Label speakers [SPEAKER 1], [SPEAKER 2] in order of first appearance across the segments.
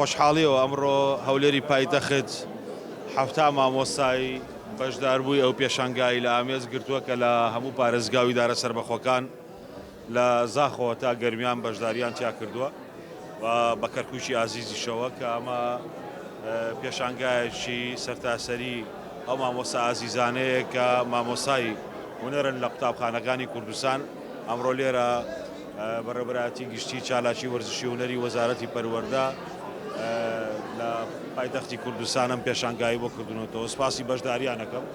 [SPEAKER 1] خۆشحاڵیەوە ئەمڕۆ هەولێری پایتەخت هەفتا مامۆستای بەشداربووی ئەو پێشانگایی لە ئامێز گرتووە کە لە هەموو پارێزگاوی دارە سربەخۆکان لە زاخەوە تا گەرمیان بەشداریان تیا کردووە و بە کەرکووشی ئازیزیشەوە کە ئەمە پێشانگایەکی سەرتاسەری ئەو مامۆستا ئازیزانەیە کە مامۆسای هونەرن لە قوتابخانەکانی کوردستان ئەمڕۆ لێرە بەڕێوەبەرایەتی گشتی چالاکی وەرزشی هونەری وەزارەتی پەروەردە لە پایتەختی کوردستانم پێشانگایی بۆ کردنەوە سپاسی بەشداریانەکەم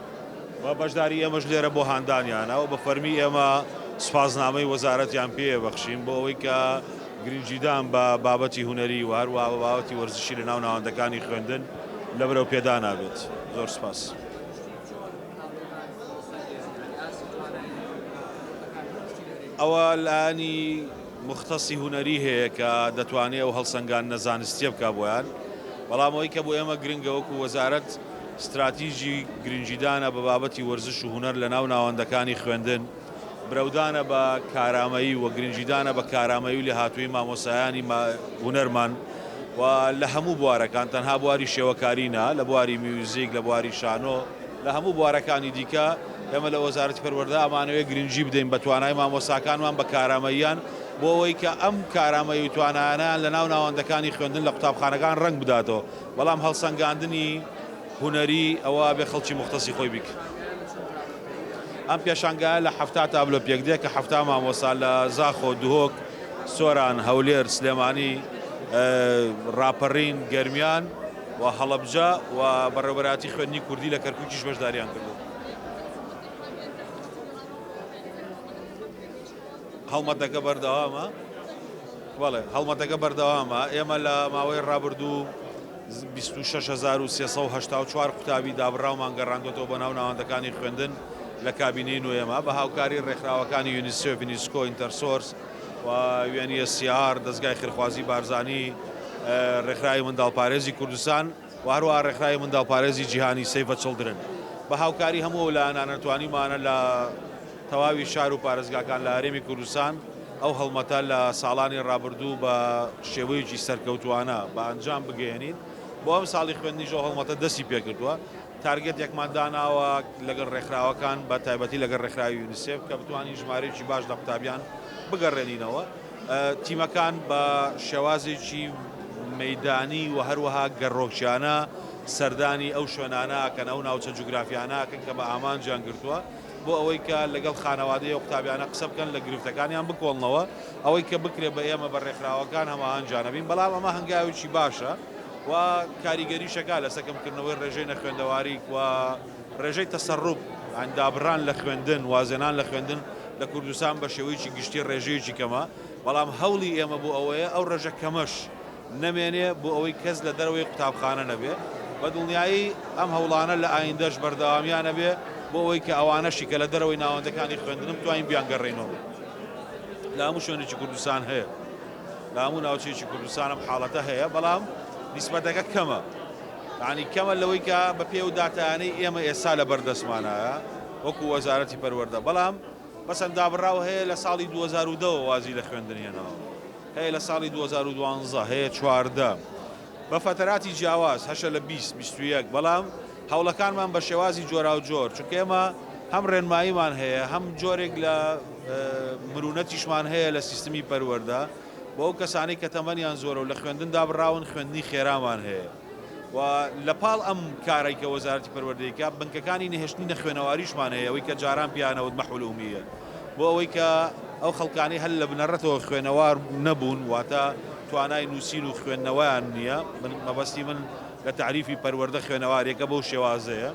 [SPEAKER 1] و بەشداری ئێمەش لێرە بۆ هاندانیانە و بە فەرمی ئێمە سپاسنامەی وەزارەتیان پێ بەخشین بۆ ئەوەی کە گرنگجیدان بە بابەتی هونەری و هەروە بە بابەتی وەرزشی لە ناو ناوەندەکانی خوێندن لەبەرەو پێدا نابێت. زۆر سپاس. ئەوە لانی مختصی هونەری هەیە کە دەتوانێت ئەو هەڵسەنگان نەزانستیە بکە بۆیان، بەڵام ئەوەی کە بۆ ئێمە گرنگە وەکو وەزارەت استراتیژی گرنگجیدانە بە بابەتی وەرزش و هونەر لە ناو ناوەندەکانی خوێندن، برەودانە بە کارامەیی و گرنگجیدانە بە کارامەیی و لە هاتووی مامۆسایانی هونەرمان و لە هەموو بوارەکان تەنها بواری شێوەکارینە، لە بواری میوزیک، لە بواری شانۆ، لە هەموو بوارەکانی دیکە ئێمە لە وەزارەتی پەروەردە ئەمانەوێت گرنگجی بدەین بە توانای مامۆساکانمان بە کارامەییان بۆ ئەوەی کە ئەم کارامەی و توانایانیان لە ناو ناوەندەکانی خوێندن لە قوتابخانەکان ڕنگ بداتەوە، بەڵام هەڵسەنگاندنی هونەری ئەوە بێ خەڵکی مختصی خۆی بیک. ئەم پێشانگایە لە هەفتا تابلۆ پێکدێ کە هەفتا مامۆسا لە زاخۆ، دوهۆک، سۆران، هەولێر، سلێمانی، ڕاپەڕین، گەرمیان و هەڵەبجە و بەڕێوەبەرایەتی خوێندنی کوردی لە کەرکووکیش بەشداریان کردو. هەڵمەتەکە بەردەوامە، بەڵێ هەڵمەتەکە بەردەوامە. ئێمە لە ماوەی ڕابردوو 26,384 قوتابی دابڕاومان گەڕاندۆتەوە بە ناو ناوەندەکانی خوێندن لە کابینەی نوێمە بە هاوکاری ڕێکخراوەکانی یونیسف، یونیسکۆ، ئینتەرسۆرس و UNHCR، دەستگای خێرخوازی بارزانی، ڕێکخراوی منداڵپارێزی کوردستان و هەروەها ڕێکخراوی منداڵپارێزی جیهانی سەیڤ چڵدرن بە هاوکاری هەموو لایەنانە توانیمانە لە تەواوی شار و پارێزگاکان لە هەرێمی کوردستان ئەو هەڵمەتە لە ساڵانی ڕابردوو بە شێوەیەکی سەرکەوتوانە بە ئەنجام بگەێنین. بۆ ئەم ساڵی خوێندنیشەوە هەڵمەتە دەستی پێکردووە، تارگێت یەکمان داناوە لەگەڵ ڕێکخراوەکان بە تایبەتی لەگەڵ ڕێکخراوی یونیسف کە بتوانین ژمارەیەکی باش لە قوتابیان بگەڕێنینەوە. تیمەکان بە شێوازێکی مەیدانی و هەروەها گەڕۆکشیانە سەردانی ئەو شوێنانە کە ئەو ناوچە جوگرافیانەکەن کە بە ئامانجیان گرتووە بۆ ئەوەی کە لەگەڵ خانەوادەی و قوتابیانە قسە بکەن لە گرفتەکانیان بکۆڵنەوە، ئەوەی کە بکرێ بە ئێمە بە ڕێکخراوەکان هەماهەنجانەبین. بەڵام ئەمە هەنگاوێکی باشە و کاریگەری شەکا لە سەکەمکردنەوەی ڕێژەی نەخوێندەواری و ڕێژەی تەسەڕوب ئەندابڕان لە خوێندن، وازێنان لە خوێندن لە کوردستان بە شێوەیەکی گشتی ڕێژەیەکی کەمە، بەڵام هەوڵی ئێمە بۆ ئەوەیە ئەو ڕێژە کەمەش نەمێنێ بۆ ئەوەی کەس لە دەرەوەی قوتابخانە نەبێ. بە دڵنیایی ئەم هەوڵانە لە ئایندەش بەردەوامیانە بێ بۆ ئەوەی کە ئەوانەشی کە لە دەرەوەی ناوەندەکانی خوێندنم توانین بیانگەڕێنەوە. لە هەموو شوێنێکی کوردستان هەیە، لە هەموو ناوچەیەکی کوردستانم حاڵەتە هەیە، بەڵام نیسبەتەکە کەمە، یعنی کەمە لەوەی کە بە پێ و داتایانەی ئێمە ئێستا لە بەردەستمانایە وەکو وەزارەتی پەروەردە. بەڵام بەسەن دابڕاو هەیە لە ساڵی 2010 وازی لە خوێندنێنەوە، هەیە لە ساڵی 2012، هەیە 14 بە فتەراتی جیاواز 8 لە 20-21. بەڵام هەوڵەکانمان بە شێوازی جۆرا و جۆر، چونکە ئێمە هەم ڕێنماییمان هەیە، هەم جۆرێک لە مرونەتیشمان هەیە لە سیستمی پەروەردە بۆ ئەو کەسانی کە تەمەنیان زۆرە و لە خوێندن دابڕاون خوێندنی خێرامان هەیە. و لە پاڵ ئەم کارێک کە وەزارەتی پەروەردەیەکە بنکەکانی نەهێشتنی نەخوێنەواریشمان هەیە، ئەوەی کە جاران پیانەوت مەحولومیە بۆ ئەوەی کە ئەو خەڵکانی هەل لە بنەڕەتەوە خوێنەوار نەبوون، واتە توانای نووسین و خوێندنەوەیان نییە. مەبەستی من لە تعریفی پەروەردە خوێنەوارێکە بەو شێوازەیە.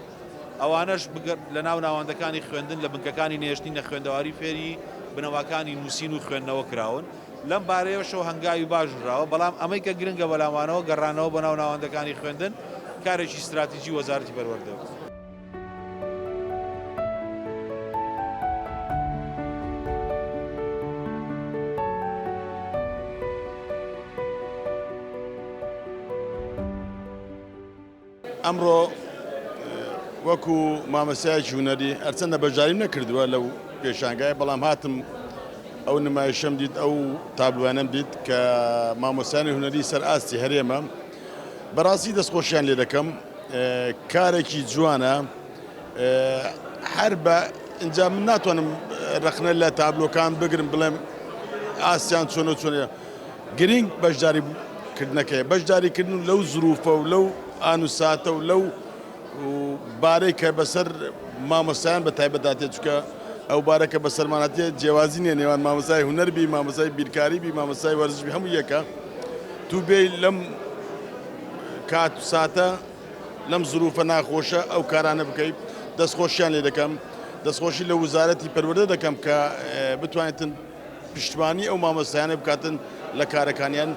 [SPEAKER 1] ئەوانەش لە ناو ناوەندەکانی خوێندن لە بنکەکانی نێشتنی نەخوێندەواری فێری بنەوەکانی نووسین و خوێندنەوە کراون. لەم بارەیەشەوە هەنگاوی باشراوە، بەڵام ئەمەی کە گرنگە بەلامانەوە گەڕانەوە بە ناو ناوەندەکانی خوێندن کارێکی استراتیژی وەزارەتی پەروەردە.
[SPEAKER 2] ئەمڕۆ وەکو مامەسایەکی هونەری هەرچەندە بەشداریم نەکردووە لەو پێشانگایە، بەڵام هاتم ئەو نمایشەم دیت، ئەو تابلوانەم دیت کە مامۆستایانی هونەری سەر ئاستی هەرێمە بەڕاستی دەستخۆشیان لێ دەکەم کارێکی جوانە هەر بە اینجا من ناتوانم ڕخنە لە تابلۆکان بگرم بڵێم ئاسیان چۆنە چۆنە گرنگ بەشداریکردنەکەی بەشداریکردن لەو زروفە و لەو ئانوساتە و لەو بارەی کە بەسەر مامۆسایان بە تایبەتاتێ چکە ئەو بارەکە بەسەرمانەتێ جیاوازی نیە نێوان مامۆسای هونەربی مامۆسای بیرکاریبی مامۆسای وەرزشبی هەموو یەکە تو بێ لەم کات و ساتە لەم زروفە ناخۆشە ئەو کارانە بکەیت دەستخۆشیان لێ دەکەم دەستخۆشی لە وزارەتی پەروەردە دەکەم کە بتوانێتن پشتیوانی ئەو مامۆستایانە بکاتن لە کارەکانیان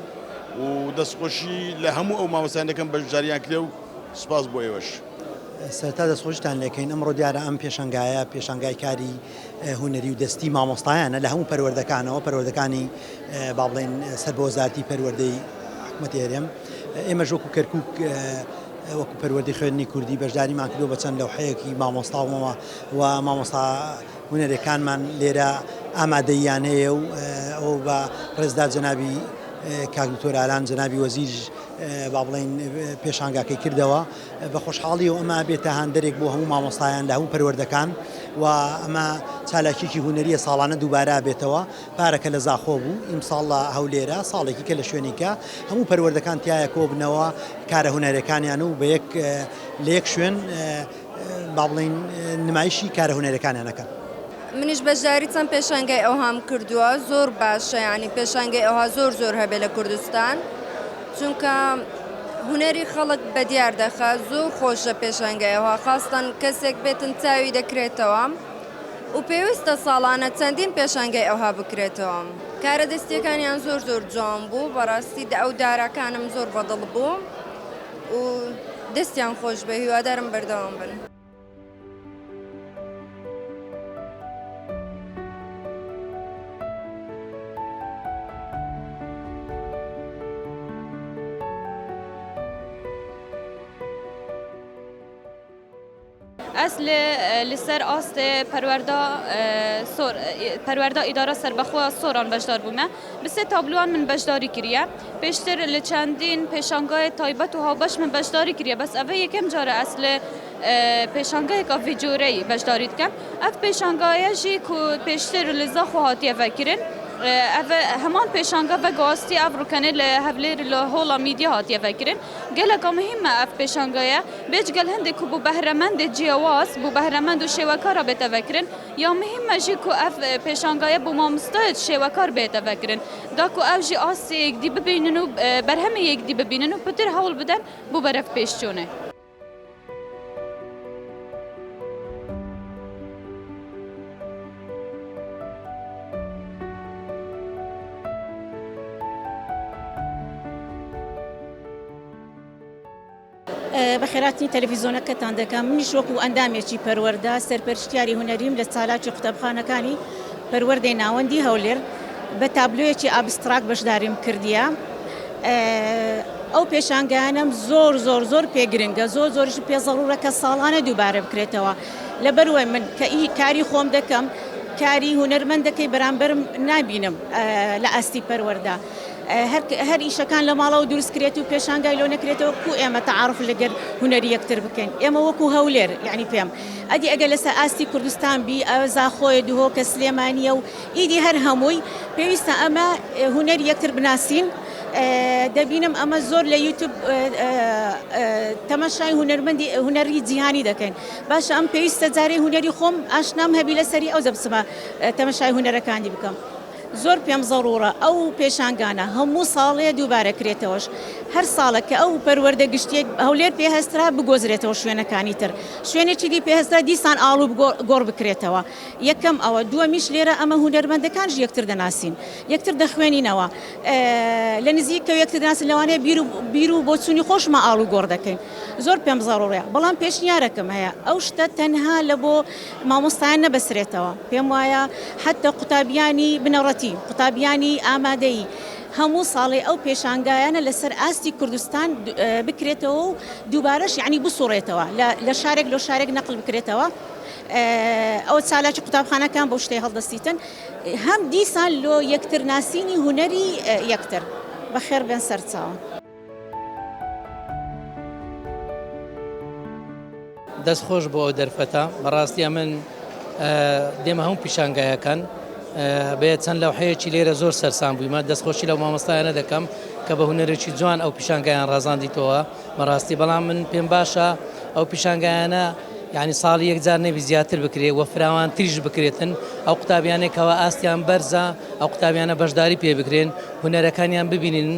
[SPEAKER 2] و دەستخۆشی لە هەموو ئەو مامۆستایان دەکەم بەشداریان کرێ و سوپاس بۆ ئێوەش.
[SPEAKER 3] سەرتا دەستخۆشتان لێکەین ئەمڕۆ دیارە ئەم پێشەنگایە پێشەنگای کاری هونەری و دەستی مامۆستایانە لە هەموو پەروەردەکانەوە پەروەردەکانی با بڵێن سەر بە وەزارەتی پەروەردەی حکوومەتی هەرێم ئێمەش وەکو کەرکووک وەکو پەروەردەی خوێندنی کوردی بەشداریمان کردو بە چەند لەوحەیەکی مامۆستاومەوە و مامۆستا هونەرەکانمان لێرە ئامادەییان هەیە و ئەو بە ڕێزدار جەنابی کاک دکتۆر ئالان جەنابی وەزیر با بڵێن پێشانگاکەی کردەوە بە خۆشحاڵی و ئەمە بێتە هەندێک بۆ هەموو مامۆستایان لە هەموو پەروەردەکان و ئەمە چالاکیی هونەریە ساڵانە دووبارە بێتەوە پارەکە لە زاخۆ بوو ئیمساڵە هەولێرە ساڵێکی کە لە شوێنێکە هەموو پەروەردەکان تایە کۆ بنەوە کارە هونەرەکانیان و بە لە یەک شوێن با بڵێن نمایشی کارە هونەرەکانیانەکەن.
[SPEAKER 4] منیش بەشداری چەند پێشەنگای ئەوهام کردووە زۆر باشە ینی پێشەنگای ئەوها زۆر هەبێت لە کوردستان چونکە هونەری خەڵک بە دیار دەخات زۆر خۆشە پێشەنگایەوە خاستان کەسێک بێتن چاوی دەکرێتەوە و پێویستە ساڵانە چەندین پێشەنگای ئەوها بکرێتەوە کارە دەستیەکانیان زۆر جوان بوو بەڕاستی ئەو دارەکانم زۆر بەدڵ بوو و دەستیان خۆش بە هیوادارم بەردەوام بن.
[SPEAKER 5] اصل لسر آست پرورده اداره سربخوا سوران بجدار بومه بسه تابلوان من بجداری کریه پیشتر لچندین پیشانگاه تایبت و هابش من بجداری کریه بس اوه یکم جاره اصل پیشانگاه که ویجوری بجدارید کم اف پیشانگاه جی که پیشتر لزا خواهاتی وکرین همان پیشانگاه و گاستی اف رکنه لحولیر لحولا میدیا هاتی فکرین گله که مهمه اف پیشانگاه بیچ گل هنده که بو بهرمند جیواز بو بهرمند و شوکارا بیت فکرین یا مهمه جی که اف پیشانگاه بو مامستاد شوکار بیت فکرین دا که اف جی آسی یک دی ببینن و برهمه یک دی ببینن و پتر حول بدن بو برف پیشچونه.
[SPEAKER 6] بەخێراتی تەلەڤیزۆنەکەتان دەکەم منیش وەکو ئەندامێکی پەروەردە سەرپەرشتیاری هونەریم لە چالاکی قوتابخانەکانی پەروەردەی ناوەندی هەولێر بە تابلۆیەکی ئابستراک بەشداریم کردیە ئەو پێشانگایانم زۆر پێگرنگە زۆریش پێ زەڕورە کە ساڵانە دووبارە بکرێتەوە لەبەروەی من کە کاری خۆم دەکەم کاری هونەرمەندەکەی بەرامبەرم نابینم لە ئاستی پەروەردە هەر ئیشەکان لە ماڵەوە دروستکرێت و پێشانگای لۆ نەکرێتەوە کو ئێمە تەعارف لەگەر هونەری یەکتر بکەین ئێمە وەکو هەولێر یعنی پێم ئەدی ئەگەر لەسەر ئاستی کوردستان بی زاخۆی دوهۆکە سلێمانیە و ئیدی هەر هەمووی پێویستە ئەمە هونەری یەکتر بناسین دەبینم ئەمە زۆر لە یوتیوب تەماشای هونەری جیهانی دەکەین باشە ئەم پێویستە جارەی هونەری خۆم ئاشنام هەبی لەسەری ئەو دەبسمە تەماشای هونەرەکانی بکەم زۆر پێم زەڕورە ئەو پێشانگانە هەموو ساڵێ دووبارە کرێتەوەش هەر ساڵە کە ئەو پەروەردە گشتێک هەولێر پێهێسترا بگۆزرێتەوە شوێنەکانی تر شوێنێکی دی پێهێسترا دیسان ئاڵوو گۆڕ بکرێتەوە یەکەم ئەوە دووەمیش لێرە ئەمە هونەرمەندەکانش یەکتر دەناسین یەکتر دەخوێنینەوە لە نزیکە یەکتر دەناسین لەوانەیە بیر و بۆ چوونی خۆشمە ئاڵوو گۆڕ دەکەین زۆر پێم زەڕورەیە بەڵام پێشنیارەکەم هەیە ئەو شتە تەنها لە بۆ مامۆستایان نەبەسرێتەوە پێم وایە حتى قوتابیانی بنەڕەتی قوتابیانی ئامادەیی هەموو ساڵێ ئەو پێشانگایانە لەسەر ئاستی کوردستان بکرێتەوە و دووبارەش یعنی بسوڕێتەوە لە شارێک لە شارێک نەقل بکرێتەوە ئەو چالاکی قوتابخانەکان بۆ شتەی هەڵدەستیتن هەم دیسان لۆ یەکتر ناسینی هونەری یەکتر بەخێر بێن سەرچاوە.
[SPEAKER 7] دەستخۆش بۆ ئەو دەرفەتە بەڕاستیە من دێمە هەموو پیشانگایەکان بێت چەند لەوحەیەکی لێرە زۆر سەرسان بوویمە دەستخۆشی لەو مامۆستایانە دەکەم کە بە هونەرێکی جوان ئەو پیشانگایان ڕازاندیتەوە بەڕاستی بەڵام من پێم باشە ئەو پیشانگایانە یعنی ساڵی یەکجار نەبی زیاتر بکرێت وە فراوان تریش بکرێتن ئەو قوتابیانێکەوە ئاستیان بەرزە ئەو قوتابیانە بەشداری پێ بکرێن هونەرەکانیان ببینین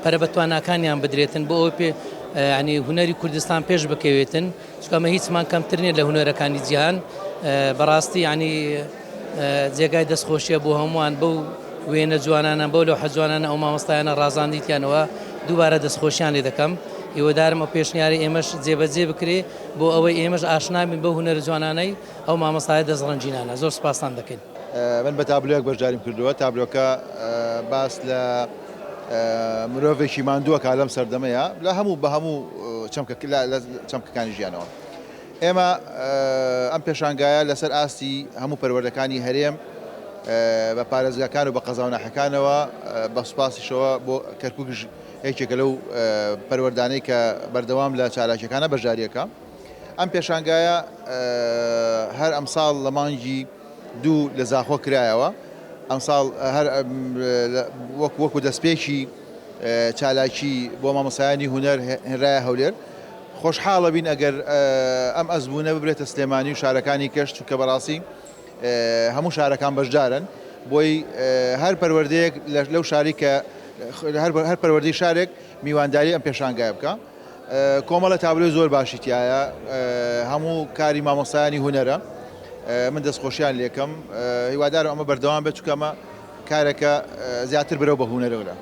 [SPEAKER 7] پەرە بەتواناکانیان بدرێتن بۆ ئەو پێ ینی هونەری کوردستان پێش بکەوێتن چکەمە هیچمان کەمتر نیە لە هونەرەکانی جیهان بەڕاستی ینی جێگای دەستخۆشیە بۆ هەمووان بەو وێنە جوانانە بەو لەو حەجوانانە ئەو مامۆستایانە ڕازاندیتیانەوە دووبارە دەستخۆشیان لێ دەکەم هیوادارم ئەو پێشنیاری ئێمەش جێبەجێ بکرێ بۆ ئەوەی ئێمەش ئاشنابین بەو هونەر جوانانەی ئەو مامۆستایە دەستڕەنجینانە زۆر سپاسان دەکەین.
[SPEAKER 8] من بە تابلۆیەک بەشداریم کردووە تابلۆکە باس لە مرۆڤێکی ماندووە کا لەم سەردەمەیە لە هەموو بە هەموو چەمکەکانی ژیانەوە ئێمە ئەم پێشانگایە لەسەر ئاستی هەموو پەروەردەکانی هەرێم بە پارێزگاکان و بە قەزاونەحەکانەوە بە سوپاسیشەوە بۆ کەرکووکش یەکێکە لەو پەروەردانەی کە بەردەوام لە چالاکیەکانە بەشداریەکە ئەم پێشانگایە هەر ئەمساڵ لە مانگی 2 لە زاخۆ کرایەوە ئەمساڵ هەر وەکو دەستپێکی چالاکی بۆ مامۆستایانی هونەر هێنرایە هەولێر خۆشحاڵە بین ئەگەر ئەم ئەزبوونە ببرێتە سلێمانی و شارەکانی کەشت و کە بەڕاستی هەموو شارەکان بەشدارن بۆی هەر پەروەردەیەک لەو شاری کە هەر پەروەردەی شارێک میوانداری ئەم پێشانگای بکە کۆمەڵە تابلۆی زۆر باشی تایە هەموو کاری مامۆستایانی هونەرە من دەستخۆشیان لێکم هیوادارم ئەمە بەردەوام بێت چکەمە کارێکە زیاتر برەو بە هونەرەوە